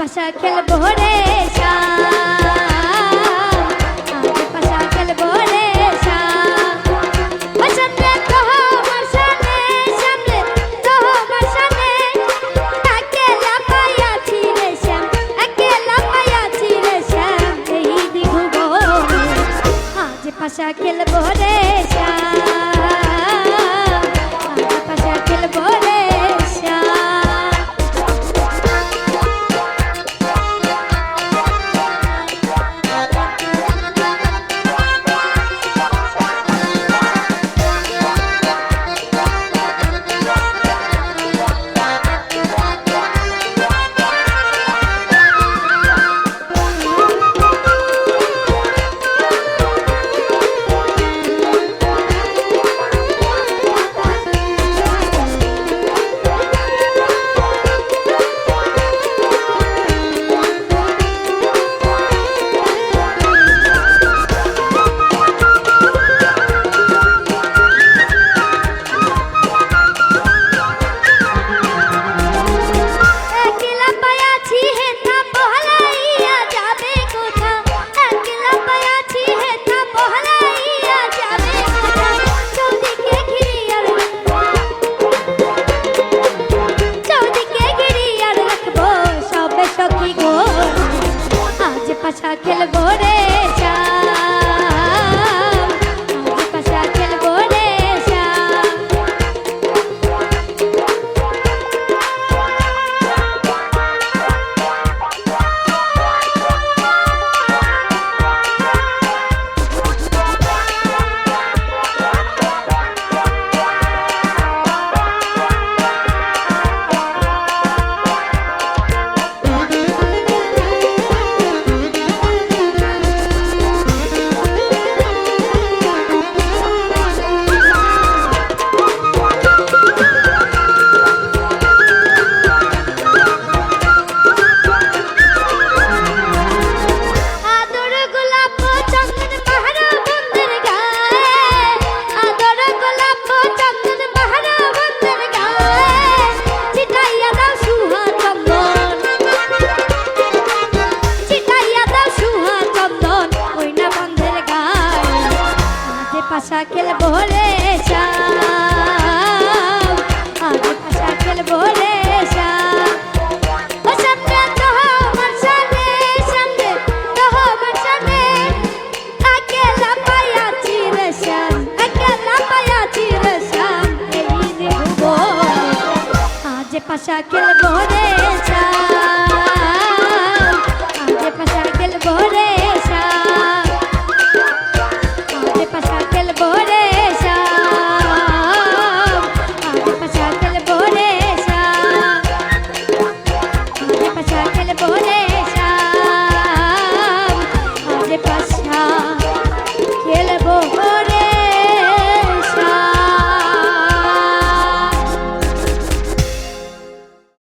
পাশা খেলবো রে পাশা খেলবো রে সামনে তোমার সামনে সামনে তোমার সামনে একেলা পাইয়াছি রে শ্যাম একেলা পাইয়াছি রে শ্যাম এই দিঘু আজ পাশা খেলবো রে পাশা খেলবো রে পাশা খেলবো রে পাশা খেলবো রে পাশা খেলবো রে আজ পাশা খেলবো রে সামনে তোমার সামনে সামনে তোমার সামনে একেলা পাইয়াছি রে শ্যাম একেলা পাইয়াছি রে শ্যাম এই দেখবো আজ পাশা খেলবো রে আজ পাশা খেলবো রে পাশা খেলবো রে পাশা খেলবো রে পাশা খেলবো রে পাশা